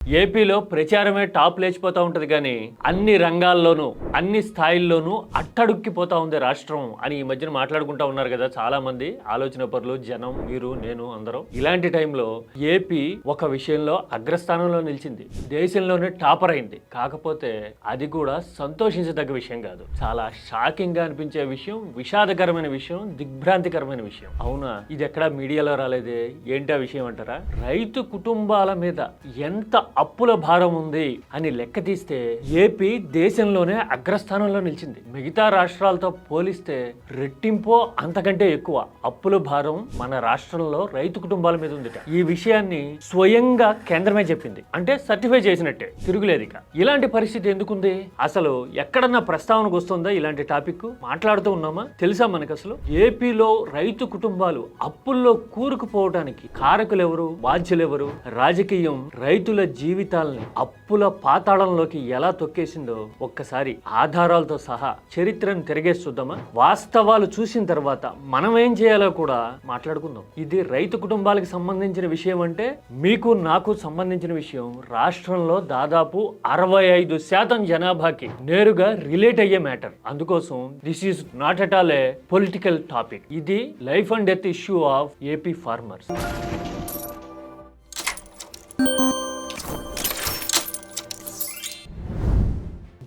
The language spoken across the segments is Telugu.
ఏపీలో ప్రచారమే టాప్ లేచిపోతూ ఉంటుంది కానీ అన్ని రంగాల్లోనూ అన్ని స్థాయిల్లోనూ అట్టడుక్కిపోతా ఉంది రాష్ట్రం అని ఈ మధ్యన మాట్లాడుకుంటా ఉన్నారు కదా చాలా మంది ఆలోచన పరులు, జనం, మీరు, నేను అందరం. ఇలాంటి టైంలో ఏపీ ఒక విషయంలో అగ్రస్థానంలో నిలిచింది, దేశంలోనే టాపర్ అయింది. కాకపోతే అది కూడా సంతోషించదగ్గ విషయం కాదు, చాలా షాకింగ్ గా అనిపించే విషయం, విషాదకరమైన విషయం, దిగ్భ్రాంతికరమైన విషయం. అవునా, ఇది ఎక్కడా మీడియాలో రాలేదే, ఏంటి ఆ విషయం అంటారా? రైతు కుటుంబాల మీద ఎంత అప్పుల భారం ఉంది అని లెక్క తీస్తే ఏపీ దేశంలోనే అగ్రస్థానంలో నిలిచింది. మిగతా రాష్ట్రాలతో పోలిస్తే రెట్టింపో అంతకంటే ఎక్కువ అప్పుల భారం మన రాష్ట్రంలో రైతు కుటుంబాల మీద ఉంది. ఈ విషయాన్ని స్వయంగా కేంద్రమే చెప్పింది, అంటే సర్టిఫై చేసినట్టే, తిరుగులేదు. ఇక ఇలాంటి పరిస్థితి ఎందుకుంది? అసలు ఎక్కడన్నా ప్రస్తావనకు వస్తుందా? ఇలాంటి టాపిక్ మాట్లాడుతూ ఉన్నామా? తెలుసా మనకు? అసలు ఏపీలో రైతు కుటుంబాలు అప్పుల్లో కూరుకుపోవడానికి కారకులు ఎవరు, బాధ్యులు ఎవరు? రాజకీయం రైతుల జీవితాల్ని అప్పుల పాతాళంలోకి ఎలా తొక్కేసిందో ఒక్కసారి ఆధారాలతో సహా చరిత్రను తిరిగేసి చూద్దామా? వాస్తవాలు చూసిన తర్వాత మనం ఏం చేయాలో కూడా మాట్లాడుకుందాం. ఇది రైతు కుటుంబాలకు సంబంధించిన విషయం అంటే మీకు నాకు సంబంధించిన విషయం. రాష్ట్రంలో దాదాపు 65% జనాభాకి నేరుగా రిలేట్ అయ్యే మ్యాటర్. అందుకోసం this is not at all a political topic. ఇది life and death issue of AP farmers.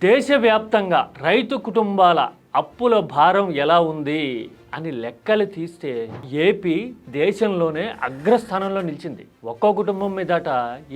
దేశవ్యాప్తంగా రైతు కుటుంబాల అప్పుల భారం ఎలా ఉంది అని లెక్కలు తీస్తే ఏపీ దేశంలోనే అగ్రస్థానంలో నిలిచింది. ఒక్కో కుటుంబం మీదట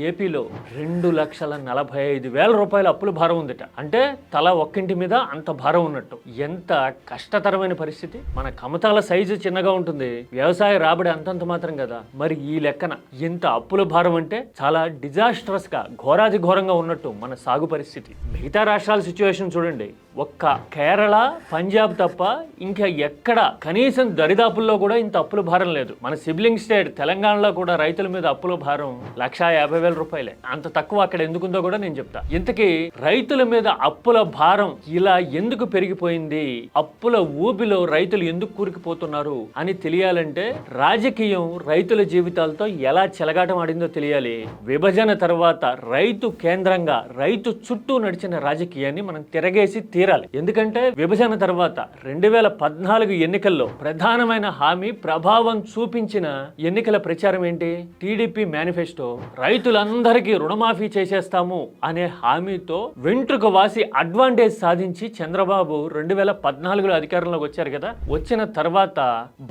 ఏపీలో 2,45,000 రూపాయల అప్పుల భారం ఉందట. అంటే తల ఒక్కింటి మీద అంత భారం ఉన్నట్టు. ఎంత కష్టతరమైన పరిస్థితి. మన కమతాల సైజు చిన్నగా ఉంటుంది, వ్యవసాయ రాబడి అంతంత మాత్రం కదా. మరి ఈ లెక్కన ఇంత అప్పుల భారం అంటే చాలా డిజాస్ట్రస్ గా, ఘోరాది ఘోరంగా ఉన్నట్టు మన సాగు పరిస్థితి. మిగతా రాష్ట్రాల సిచ్యువేషన్ చూడండి, ఒక్క కేరళ, పంజాబ్ తప్ప ఇంకా ఎక్కడ కనీసం దరిదాపుల్లో కూడా ఇంత అప్పుల భారం లేదు. మన సిబ్లింగ్ స్టేట్ తెలంగాణలో కూడా రైతుల మీద అప్పుల భారం 1,50,000 రూపాయలే. అంత తక్కువ అక్కడ ఎందుకుందో కూడా నేను చెప్తా. ఇంతకీ రైతుల మీద అప్పుల భారం ఇలా ఎందుకు పెరిగిపోయింది, అప్పుల ఊబిలో రైతులు ఎందుకు కూరుకుపోతున్నారు అని తెలియాలంటే రాజకీయం రైతుల జీవితాలతో ఎలా చెలగాటం ఆడిందో తెలియాలి. విభజన తర్వాత రైతు కేంద్రంగా రైతు చుట్టూ నడిచిన రాజకీయాన్ని మనం తిరగేసి తీరాలి. ఎందుకంటే విభజన తర్వాత 2014 ఎన్నికల్లో ప్రధానమైన హామీ, ప్రభావం చూపించిన ఎన్నికల ప్రచారం ఏంటి? TDP manifesto. రైతులందరికీ రుణమాఫీ చేసేస్తాము అనే హామీతో వెంట్రుక వాసి అడ్వాంటేజ్ సాధించి చంద్రబాబు 2014లో అధికారంలోకి వచ్చారు కదా. వచ్చిన తర్వాత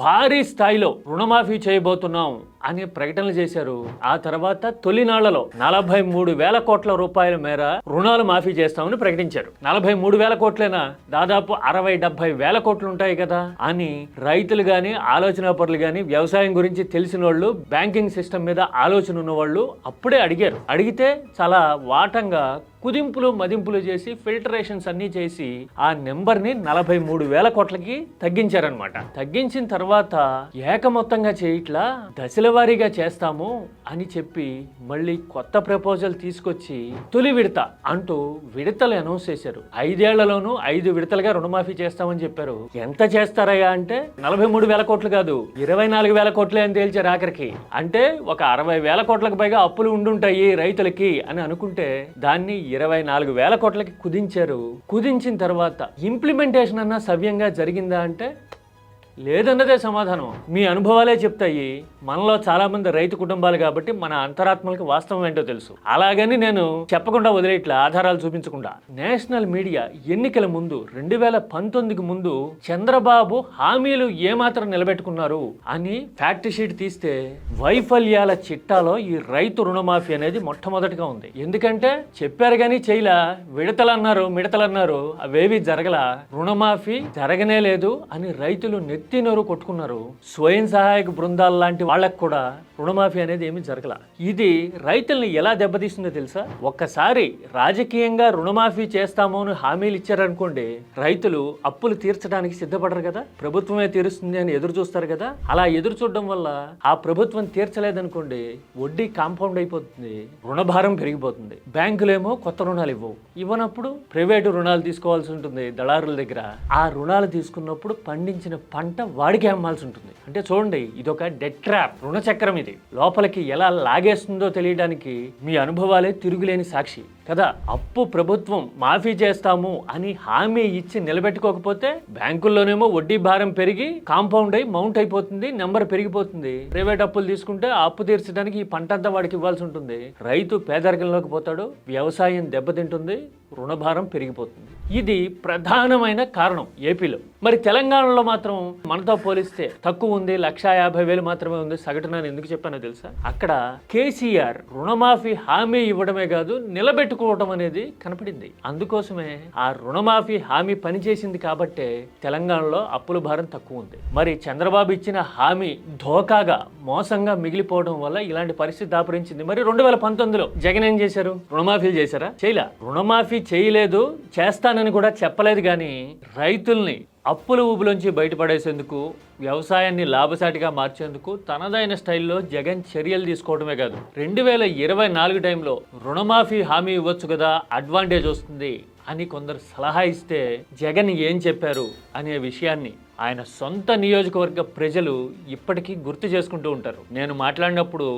భారీ స్థాయిలో రుణమాఫీ చేయబోతున్నాం అని ప్రకటనలు చేశారు. ఆ తర్వాత తొలినాళ్లలో 43,000 కోట్ల రూపాయల మేర రుణాలు మాఫీ చేస్తామని ప్రకటించారు. 43,000 కోట్లేనా? దాదాపు 60-70 వేల కోట్లు ఉంటాయి కదా అని రైతులు గాని, ఆలోచన పరులు గాని, వ్యవసాయం గురించి తెలిసిన వాళ్ళు, బ్యాంకింగ్ సిస్టమ్ మీద ఆలోచన ఉన్న వాళ్ళు అప్పుడే అడిగారు. అడిగితే చాలా వాటంగా కుదింపులు మదింపులు చేసి ఫిల్టరేషన్స్ అన్నీ చేసి ఆ నెంబర్ని 43,000 కోట్లకి తగ్గించారనమాట. తగ్గించిన తర్వాత ఏకమొత్తంగా చేయట్లా, దశల వారీగా చేస్తాము అని చెప్పి మళ్ళీ కొత్త ప్రపోజల్ తీసుకొచ్చి తొలి విడత అంటూ విడతలు అనౌన్స్ చేశారు. 5 ఏళ్లలోనూ 5 విడతలుగా రుణమాఫీ చేస్తామని చెప్పారు. ఎంత చేస్తారయ్యా అంటే 43,000 కోట్లు కాదు, 24,000 కోట్లే అని తేల్చారు ఆఖరికి. అంటే ఒక 60,000 కోట్లకు పైగా అప్పులు ఉండుంటాయి రైతులకి అని అనుకుంటే దాన్ని 24,000 కోట్లకి కుదించారు. కుదించిన తర్వాత ఇంప్లిమెంటేషన్ అన్నా సవ్యంగా జరిగిందా అంటే లేదన్నదే సమాధానం. మీ అనుభవాలే చెప్తాయి. మనలో చాలా మంది రైతు కుటుంబాలు కాబట్టి మన అంతరాత్మలకు వాస్తవం ఏంటో తెలుసు. అలాగని నేను చెప్పకుండా వదిలేట్లా, ఆధారాలు చూపించకుండా. నేషనల్ మీడియా ఎన్నికల ముందు 2019కి ముందు చంద్రబాబు హామీలు ఏమాత్రం నిలబెట్టుకున్నారు అని ఫ్యాక్ట్ షీట్ తీస్తే వైఫల్యాల చిట్టాలో ఈ రైతు రుణమాఫీ అనేది మొట్టమొదటిగా ఉంది. ఎందుకంటే చెప్పారు కానీ చేయలా, విడతలన్నారు, మిడతలన్నారు, అవేవి జరగల, రుణమాఫీ జరగనే లేదు అని రైతులు నెత్తినోరు కొట్టుకున్నారు. స్వయం సహాయక బృందాలు లాంటి వాళ్ళకు కూడా రుణమాఫీ అనేది ఏమీ జరగల. ఇది రైతుల్ని ఎలా దెబ్బతీస్తుందో తెలుసా? ఒక్కసారి రాజకీయంగా రుణమాఫీ చేస్తామో అని హామీలు ఇచ్చారనుకోండి, రైతులు అప్పులు తీర్చడానికి సిద్ధపడరు కదా, ప్రభుత్వమే తీరుస్తుంది అని ఎదురు చూస్తారు కదా. అలా ఎదురు చూడడం వల్ల ఆ ప్రభుత్వం తీర్చలేదనుకోండి, వడ్డీ కాంపౌండ్ అయిపోతుంది, రుణభారం పెరిగిపోతుంది. బ్యాంకులేమో కొత్త రుణాలు ఇవ్వనప్పుడు ప్రైవేటు రుణాలు తీసుకోవాల్సి ఉంటుంది దళారుల దగ్గర. ఆ రుణాలు తీసుకున్నప్పుడు పండించిన పంట వాడికి అమ్మాల్సి ఉంటుంది. అంటే చూడండి, ఇదొక డెట్ ట్రాప్, రుణ చక్రం. ఇది లోపలికి ఎలా లాగేస్తుందో తెలియడానికి మీ అనుభవాలే తిరుగులేని సాక్షి కదా. అప్పు ప్రభుత్వం మాఫీ చేస్తాము అని హామీ ఇచ్చి నిలబెట్టుకోకపోతే బ్యాంకుల్లోనేమో వడ్డీ భారం పెరిగి కాంపౌండ్ అయి మౌంట్ అయిపోతుంది, నెంబర్ పెరిగిపోతుంది. ప్రైవేట్ అప్పులు తీసుకుంటే ఆ అప్పు తీర్చడానికి ఈ పంటంతా వాడికి ఇవ్వాల్సి ఉంటుంది. రైతు పేదరికంలోకి పోతాడు, వ్యవసాయం దెబ్బతింటుంది, రుణభారం పెరిగిపోతుంది. ఇది ప్రధానమైన కారణం ఏపీలో. మరి తెలంగాణలో మాత్రం మనతో పోలిస్తే తక్కువ ఉంది, 1,50,000 మాత్రమే ఉంది సగటున. ఎందుకు చెప్పానో తెలుసా? అక్కడ కేసీఆర్ రుణమాఫీ హామీ ఇవ్వడమే కాదు నిలబెట్టుకోవడం అనేది కనపడింది. అందుకోసమే ఆ రుణమాఫీ హామీ పనిచేసింది కాబట్టే తెలంగాణలో అప్పుల భారం తక్కువ ఉంది. మరి చంద్రబాబు ఇచ్చిన హామీ ధోకాగా మోసంగా మిగిలిపోవడం వల్ల ఇలాంటి పరిస్థితి దాపురించింది. మరి 2019లో జగన్ ఏం చేశారు? రుణమాఫీలు చేశారా? చేయలే. రుణమాఫీ చేయలేదు, చేస్తానని కూడా చెప్పలేదు. కానీ రైతుల్ని అప్పుల ఊబులోంచి బయటపడేసేందుకు, వ్యవసాయాన్ని లాభసాటిగా మార్చేందుకు తనదైన స్టైల్లో జగన్ చర్యలు తీసుకోవడమే కాదు, 2024 టైంలో రుణమాఫీ హామీ ఇవ్వచ్చు కదా, అడ్వాంటేజ్ వస్తుంది అని కొందరు సలహా ఇస్తే జగన్ ఏం చెప్పారు అనే విషయాన్ని ఆయన సొంత నియోజకవర్గ ప్రజలు ఇప్పటికీ గుర్తు చేసుకుంటూ ఉంటారు. నేను మాట్లాడినప్పుడు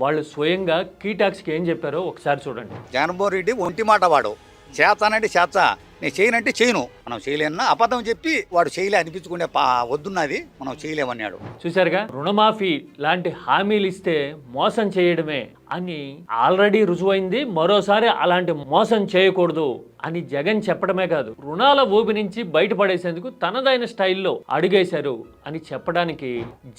వాళ్ళు స్వయంగా కీటాక్స్కి ఏం చెప్పారో ఒకసారి చూడండి. జగన్మోహన్ రెడ్డి ఒంటి మాట వాడు, చేస్తానంటే చేస్తా, నేను చేయనంటే చేయను. మనం చేయలేమన్నా అబద్ధం చెప్పి వాడు చేయలే అనిపించుకునే వద్దున్నది, మనం చేయలేమన్నాడు. చూశారుగా, రుణమాఫీ లాంటి హామీలు ఇస్తే మోసం చేయడమే అని ఆల్రెడీ రుజువైంది. మరోసారి అలాంటి మోసం చేయకూడదు అని జగన్ చెప్పడమే కాదు, రుణాల ఊబి నుంచి బయటపడేసేందుకు తనదైన స్టైల్లో అడుగేశారు అని చెప్పడానికి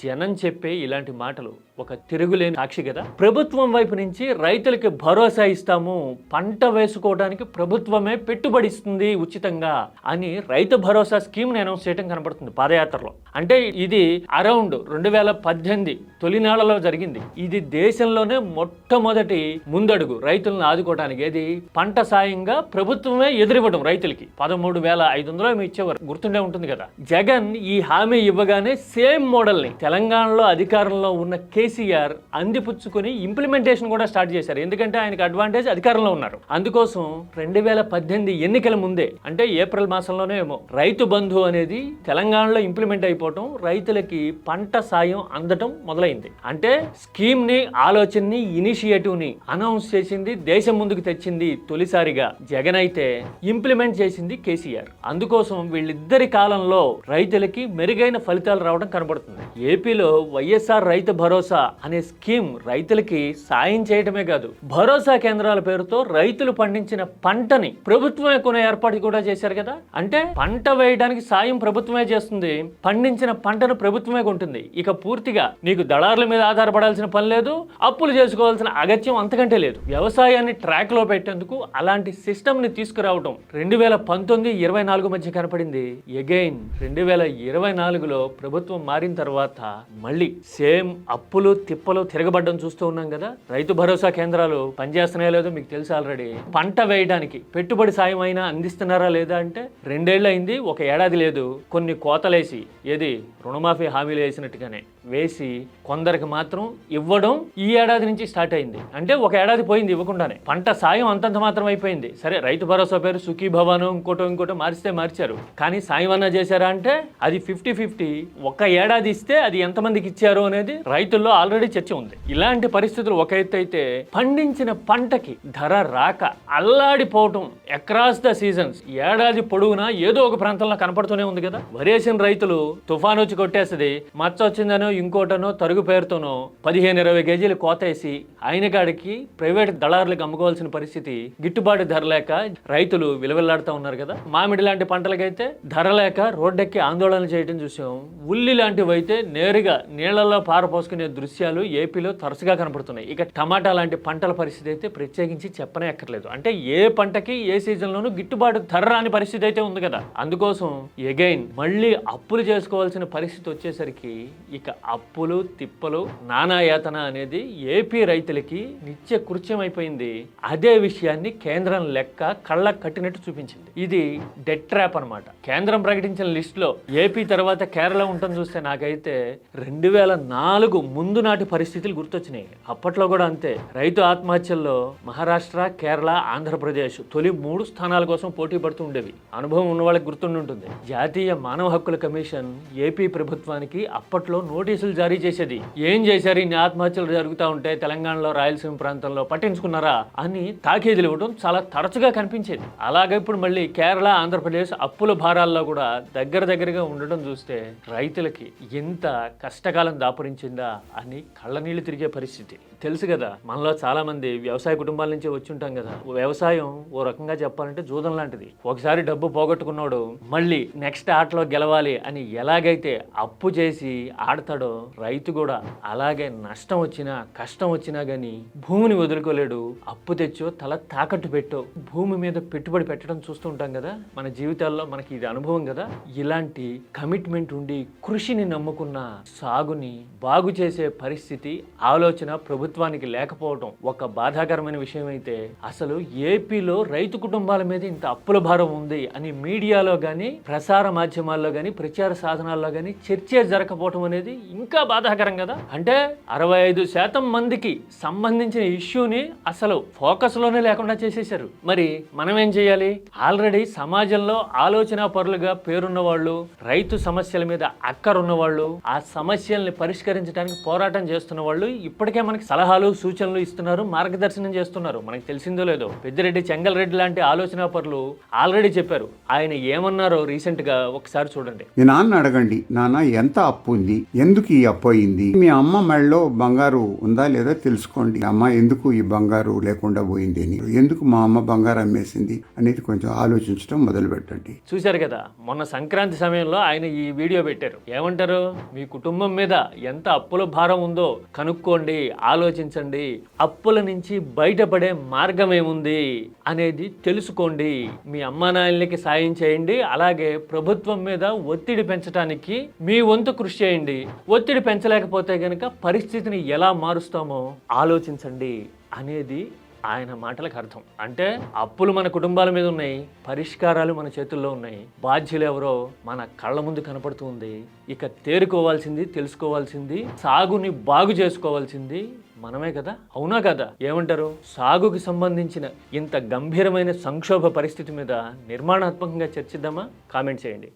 జనం చెప్పే ఇలాంటి మాటలు ఒక తిరుగులేని సాక్షి కదా. ప్రభుత్వం వైపు నుంచి రైతులకి భరోసా ఇస్తాము, పంట వేసుకోవడానికి ప్రభుత్వమే పెట్టుబడి ఇస్తుంది ఉచితంగా అని రైతు భరోసా స్కీమ్ అనౌన్స్ చేయడం కనబడుతుంది పాదయాత్రలో. అంటే ఇది అరౌండ్ 2018 తొలినాళ్లలో జరిగింది. ఇది దేశంలోనే మొట్టమొదటి ముందడుగు రైతులను ఆదుకోవడానికి. ఏది పంట సాయంగా ప్రభుత్వమే ఎదురివ్వడం రైతులకి. 13,500 ఇచ్చేవారు, గుర్తుండే ఉంటుంది కదా. జగన్ ఈ హామీ ఇవ్వగానే సేమ్ మోడల్ని తెలంగాణలో అధికారంలో ఉన్న కేసీఆర్ అందిపుచ్చుకుని ఇంప్లిమెంటేషన్ కూడా స్టార్ట్ చేశారు. ఎందుకంటే ఆయనకు అడ్వాంటేజ్ అధికారంలో ఉన్నారు. అందుకోసం 2018 ఎన్నికల ముందే, అంటే ఏప్రిల్ మాసంలోనే ఏమో, రైతు బంధు అనేది తెలంగాణలో ఇంప్లిమెంట్ అయిపోవటం, రైతులకి పంట సాయం అందటం మొదలైంది. అంటే స్కీమ్ ని, ఆలోచనని, ఇనిషియేటివ్ ని అనౌన్స్ చేసింది, దేశం ముందుకు తెచ్చింది తొలిసారిగా జగన్ అయితే, ఇంప్లిమెంట్ చేసింది కేసీఆర్. అందుకోసం వీళ్ళిద్దరి కాలంలో రైతులకి మెరుగైన ఫలితాలు రావడం కనబడుతుంది. ఏపీలో వైఎస్ఆర్ రైతు భరోసా అనే స్కీమ్ రైతులకి సాయం చేయడమే కాదు, భరోసా కేంద్రాల పేరుతో రైతులు పండించిన పంటని ప్రభుత్వమే కొనే ఏర్పాటు కూడా చేశారు కదా. అంటే పంట వేయడానికి సాయం ప్రభుత్వమే చేస్తుంది, పండించిన పంటను ప్రభుత్వమే కొంటుంది. ఇక పూర్తిగా నీకు దళారుల మీద ఆధారపడాల్సిన పని లేదు, అప్పులు చేసుకోవాల్సిన అగత్యం అంతకంటే లేదు. వ్యవసాయాన్ని ట్రాక్ లో పెట్టేందుకు అలాంటి సిస్టమ్ ని తీసుకురావడం 2019-24 మధ్య కనపడింది. అగైన్ 2024లో ప్రభుత్వం మారిన తర్వాత మళ్ళీ సేమ్ అప్పులు తిప్పలు తిరగబడ్డం చూస్తూ ఉన్నాం కదా. రైతు భరోసా కేంద్రాలు పనిచేస్తున్నాయో లేదో మీకు తెలుసు ఆల్రెడీ. పంట వేయడానికి పెట్టుబడి సాయం అయినా అందిస్తున్నారా లేదా అంటే 2 ఏళ్ళు అయింది, 1 ఏడాది లేదు. కొన్ని కోతలేసి, ఏది రుణమాఫీ హామీలు వేసినట్టుగానే వేసి కొందరికి మాత్రం ఇవ్వడం ఈ ఏడాది నుంచి స్టార్ట్ అయింది. అంటే 1 ఏడాది పోయింది ఇవ్వకుండానే. పంట సాయం అంతంత మాత్రం అయిపోయింది. సరే, రైతు భరోసా పేరు సుఖీభవనం ఇంకోటో మార్చారు. కానీ సాయం అన్నా చేశారా అంటే అది 50-50. 1 ఏడాది ఇస్తే అది ఎంతమందికి ఇచ్చారు అనేది రైతుల్లో ఆల్రెడీ చర్చ ఉంది. ఇలాంటి పరిస్థితులు ఒక ఎత్తు అయితే, పండించిన పంటకి ధర రాక అల్లాడిపోవటం అక్రాస్ ద సీజన్స్ ఏడాది పొడవునా ఏదో ఒక ప్రాంతంలో కనపడుతూనే ఉంది కదా. వరేసిన రైతులు తుఫాను వచ్చి కొట్టేస్తుంది, మచ్చ వచ్చిందనో ఇంకోటనో తరుగు పేరుతోనో 15-20 కేజీలు కోతేసి ఆయన కాడికి ప్రైవేట్ దళారులకు అమ్ముకోవాల్సిన పరిస్థితి, గిట్టుబాటు ధర లేక రైతులు విలువెల్లాడుతూ ఉన్నారు కదా. మామిడి లాంటి పంటలకైతే ధర లేక రోడ్డెక్కి ఆందోళన చేయడం చూసాం. ఉల్లి లాంటివి అయితే నేరుగా నీళ్లలో పారపోసుకునే దృశ్యాలు ఏపీలో తరచుగా కనపడుతున్నాయి. ఇక టమాటా లాంటి పంటల పరిస్థితి అయితే ప్రత్యేకించి చెప్పనే అక్కర్లేదు. అంటే ఏ పంటకి ఏ సీజన్లోనూ గిట్టుబాటు ధర రాని పరిస్థితి అయితే ఉంది కదా. అందుకోసం అగైన్ మళ్ళీ అప్పులు చేసుకోవాల్సిన పరిస్థితి వచ్చేసరికి ఇక అప్పులు తిప్పలు నానాయాతన అనేది ఏపీ రైతులకి నిత్య కృత్యం అయిపోయింది. అదే విషయాన్ని కేంద్రం లెక్క కళ్ళ కట్టినట్టు చూపించింది. ఇది డెట్ ట్రాప్ అన్నమాట. కేంద్రం ప్రకటించిన లిస్ట్ లో ఏపీ తర్వాత కేరళ ఉంటుంది చూస్తే నాకైతే 2004 ముందు నాటి పరిస్థితులు గుర్తొచ్చినాయి. అప్పట్లో కూడా అంతే. రైతు ఆత్మహత్యల్లో మహారాష్ట్ర, కేరళ, ఆంధ్రప్రదేశ్ తొలి 3 స్థానాల కోసం పోటీ పడుతూ ఉండేవి. అనుభవం ఉన్న వాళ్ళకి గుర్తుండి ఉంటుంది. జాతీయ మానవ హక్కుల కమిషన్ ఏపీ ప్రభుత్వానికి అప్పట్లో నోటీస్ నోటీసులు జారీ చేసేది. ఏం చేశారు, ఇన్ని ఆత్మహత్యలు జరుగుతూ ఉంటే తెలంగాణలో రాయలసీమ ప్రాంతంలో పట్టించుకున్నారా అని తాకీదులు ఇవ్వడం చాలా తరచుగా కనిపించేది. అలాగే ఇప్పుడు మళ్ళీ కేరళ, ఆంధ్రప్రదేశ్ అప్పుల భారాల్లో కూడా దగ్గరగా ఉండడం చూస్తే రైతులకి ఎంత కష్టకాలం దాపురించిందా అని కళ్ళనీళ్ళు తిరిగే పరిస్థితి. తెలుసు కదా, మనలో చాలా మంది వ్యవసాయ కుటుంబాల నుంచి వచ్చి ఉంటాం కదా. వ్యవసాయం ఓ రకంగా చెప్పాలంటే జూదం లాంటిది. ఒకసారి డబ్బు పోగొట్టుకున్నాడు మళ్ళీ నెక్స్ట్ ఆటలో గెలవాలి అని ఎలాగైతే అప్పు చేసి ఆడతాడో, రైతు కూడా అలాగే నష్టం వచ్చినా కష్టం వచ్చినా గానీ భూమిని వదులుకోలేడు. అప్పు తెచ్చో తల తాకట్టు పెట్టో భూమి మీద పెట్టుబడి పెట్టడం చూస్తూ ఉంటాం కదా. మన జీవితాల్లో మనకి ఇది అనుభవం కదా. ఇలాంటి కమిట్మెంట్ ఉండి కృషిని నమ్ముకున్న సాగుని బాగు చేసే పరిస్థితి, ఆలోచన ప్రభుత్వానికి లేకపోవడం ఒక బాధాకరమైన విషయం. అయితే అసలు ఏపీలో రైతు కుటుంబాల మీద ఇంత అప్పుల భారం ఉంది అని మీడియాలో కానీ, ప్రసార మాధ్యమాల్లో కానీ, ప్రచార సాధనాల్లో కానీ చర్చే జరగకపోవడం అనేది ఇంకా బాధాకరం కదా. అంటే 65% మందికి సంబంధించిన ఇష్యూని అసలు ఫోకస్ లోనే లేకుండా చేసేశారు. మరి మనం ఏం చేయాలి? ఆల్రెడీ సమాజంలో ఆలోచన పరులుగా పేరున్న వాళ్ళు, రైతు సమస్యల మీద అక్కరున్న వాళ్ళు, ఆ సమస్యల్ని పరిష్కరించడానికి పోరాటం చేస్తున్న వాళ్ళు ఇప్పటికే మనకి సలహాలు, సూచనలు ఇస్తున్నారు, మార్గదర్శనం చేస్తున్నారు. మనకి తెలిసిందో లేదో, పెద్దిరెడ్డి, చెంగల్రెడ్డి లాంటి ఆలోచన పరులు ఆల్రెడీ చెప్పారు. ఆయన ఏమన్నారో రీసెంట్ గా ఒకసారి చూడండి. మీ నాన్న అడగండి, నాన్న ఎంత అప్పు ఉంది, ఎందుకు ఈ అప్పు అయింది, మీ అమ్మ మెడలో బంగారు ఉందా లేదా తెలుసుకోండి, అమ్మ ఎందుకు ఈ బంగారు లేకుండా పోయింది అని, ఎందుకు మా అమ్మ బంగారు అమ్మేసింది అనేది కొంచెం ఆలోచించడం మొదలు పెట్టండి. చూశారు కదా, మొన్న సంక్రాంతి సమయంలో ఆయన ఈ వీడియో పెట్టారు. ఏమంటారు? మీ కుటుంబం మీద ఎంత అప్పుల భారం ఉందో కనుక్కోండి, ఆలోచించండి, అప్పుల నుంచి బయటపడే మార్గం ఏముంది అనేది తెలుసుకోండి, మీ అమ్మా నాన్నలకి సాయం చేయండి, అలాగే ప్రభుత్వం మీద ఒత్తిడి పెంచడానికి మీ వంతు కృషి చేయండి. ఒత్తిడి పెంచలేకపోతే గనక పరిస్థితిని ఎలా మారుస్తామో ఆలోచించండి అనేది ఆయన మాటలకు అర్థం. అంటే అప్పులు మన కుటుంబాల మీద ఉన్నాయి, పరిష్కారాలు మన చేతుల్లో ఉన్నాయి, బాధ్యులు ఎవరో మన కళ్ళ ముందు కనపడుతుంది. ఇక తేరుకోవాల్సింది, తెలుసుకోవాల్సింది, సాగుని బాగు చేసుకోవాల్సింది మనమే కదా. అవునా కదా? ఏమంటారు? సాగుకి సంబంధించిన ఇంత గంభీరమైన సంక్షోభ పరిస్థితి మీద నిర్మాణాత్మకంగా చర్చిద్దామా? కామెంట్ చేయండి.